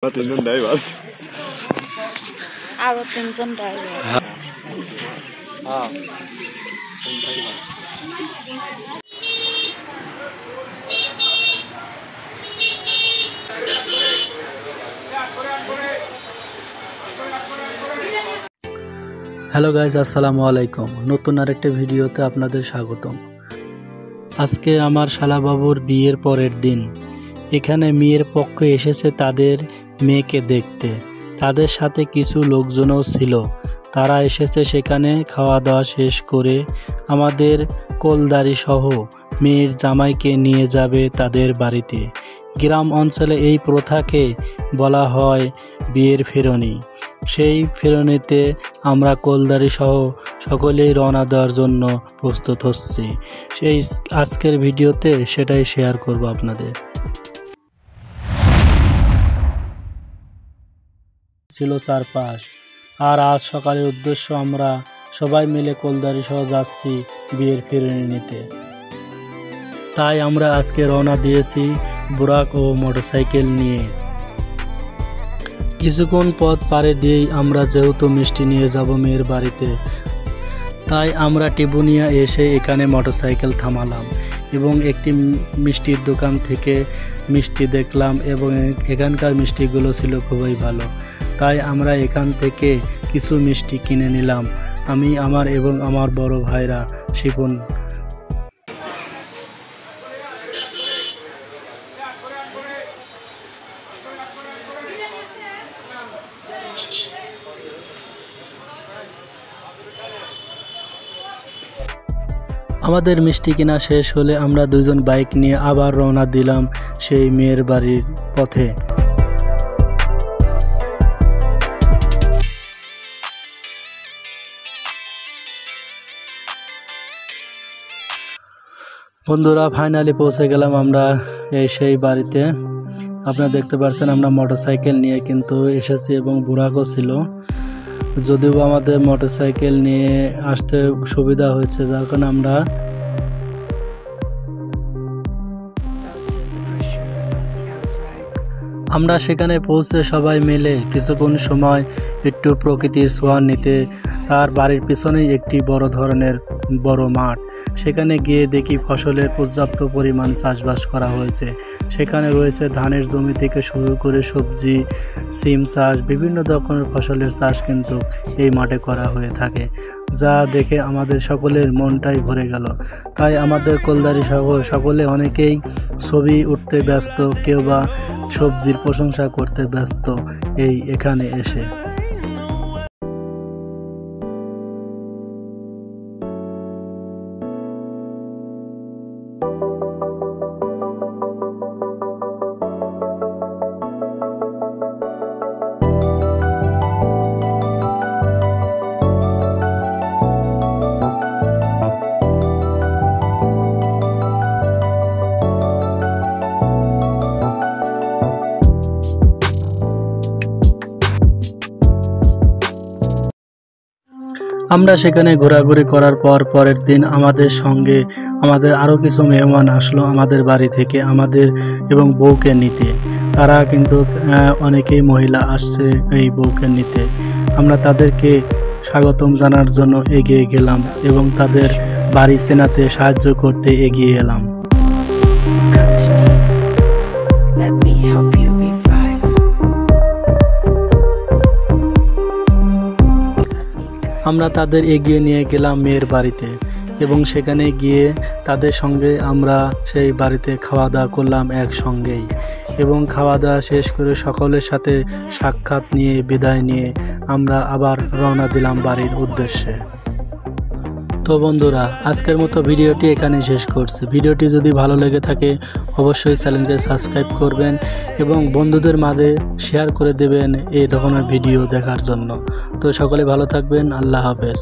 তিনজন ড্রাইভার আরো তিনজন ড্রাইভার। হ্যালো গাইজ, আসসালামু আলাইকুম। নতুন আরেকটা ভিডিওতে আপনাদের স্বাগতম। আজকে আমার শালাবাবুর বিয়ের পরের দিন। এখানে মেয়ের পক্ষ এসেছে তাদের মেয়েকে দেখতে। তাদের সাথে কিছু লোকজনও ছিল। তারা এসেছে সেখানে খাওয়া দাওয়া শেষ করে আমাদের কোলদারি সহ মেয়ের জামাইকে নিয়ে যাবে তাদের বাড়িতে। গ্রাম অঞ্চলে এই প্রথাকে বলা হয় বিয়ের ফেরনি। সেই ফেরনিতে আমরা কোলদারি সহ সকলেই রওনা দেওয়ার জন্য প্রস্তুত হচ্ছি। সেই আজকের ভিডিওতে সেটাই শেয়ার করব আপনাদের। ছিল চারপাশ, আর আজ সকালের উদ্দেশ্য আমরা সবাই মিলে কোলদারি সহ যাচ্ছি বিয়ের ফেরনি নিতে। তাই আমরা আজকে রওনা দিয়েছি বুরাক ও মোটরসাইকেল নিয়ে। কিছুক্ষণ পথ পাড়ে দিয়েই আমরা যেহেতু মিষ্টি নিয়ে যাব মেয়ের বাড়িতে, তাই আমরা টিবুনিয়া এসে এখানে মোটরসাইকেল থামালাম এবং একটি মিষ্টির দোকান থেকে মিষ্টি দেখলাম এবং এখানকার মিষ্টিগুলো ছিল খুবই ভালো। তাই আমরা এখান থেকে কিছু মিষ্টি কিনে নিলাম, আমি, আমার এবং আমার বড় ভাইরা শিপন। আমাদের মিষ্টি কিনা শেষ হলে আমরা দুজন বাইক নিয়ে আবার রওনা দিলাম সেই মেয়ের বাড়ির পথে। বন্ধুরা, ফাইনালি পৌঁছে গেলাম আমরা সেই বাড়িতে। আপনারা দেখতে পাচ্ছেন আমরা মোটরসাইকেল নিয়ে কিন্তু এসেছি এবং বুরাকও ছিল। যদিও আমাদের মোটরসাইকেল নিয়ে আসতে সুবিধা হয়েছে, যার কারণে আমরা সেখানে পৌঁছে সবাই মিলে কিছুক্ষণ সময় একটু প্রকৃতির ছোঁয়া নিতে। তার বাড়ির পিছনেই একটি বড় ধরনের বড় মাঠ। সেখানে গিয়ে দেখি ফসলের পর্যাপ্ত পরিমাণ চাষবাস করা হয়েছে। সেখানে রয়েছে ধানের জমি থেকে শুরু করে সবজি, সিম চাষ, বিভিন্ন ধরনের ফসলের চাষ কিন্তু এই মাঠে করা হয়ে থাকে, যা দেখে আমাদের সকলের মনটাই ভরে গেল। তাই আমাদের কোলদারি সহ সকলে অনেকেই ছবি উঠতে ব্যস্ত, কেউ বা সবজির প্রশংসা করতে ব্যস্ত এখানে এসে। আমরা সেখানে ঘোরাঘুরি করার পর পরের দিন আমাদের সঙ্গে আমাদের আরও কিছু মেহমান আসলো আমাদের বাড়ি থেকে আমাদের এবং বউকে নিতে। তারা কিন্তু অনেকেই মহিলা আসছে এই বউকে নিতে। আমরা তাদেরকে স্বাগতম জানার জন্য এগিয়ে গেলাম এবং তাদের বাড়ি চেনাতে সাহায্য করতে এগিয়ে এলাম। আমরা তাদের এগিয়ে নিয়ে গেলাম মেয়ের বাড়িতে এবং সেখানে গিয়ে তাদের সঙ্গে আমরা সেই বাড়িতে খাওয়া দাওয়া করলাম একসঙ্গেই এবং খাওয়া দাওয়া শেষ করে সকলের সাথে সাক্ষাৎ নিয়ে বিদায় নিয়ে আমরা আবার রওনা দিলাম বাড়ির উদ্দেশ্যে। তো বন্ধুরা, আজকের মতো ভিডিওটি এখানে শেষ করছি। ভিডিওটি যদি ভালো লেগে থাকে অবশ্যই চ্যানেলকে সাবস্ক্রাইব করবেন এবং বন্ধুদের মাঝে শেয়ার করে দেবেন এই ধরনের ভিডিও দেখার জন্য। তো সকলে ভালো থাকবেন। আল্লাহ হাফেজ।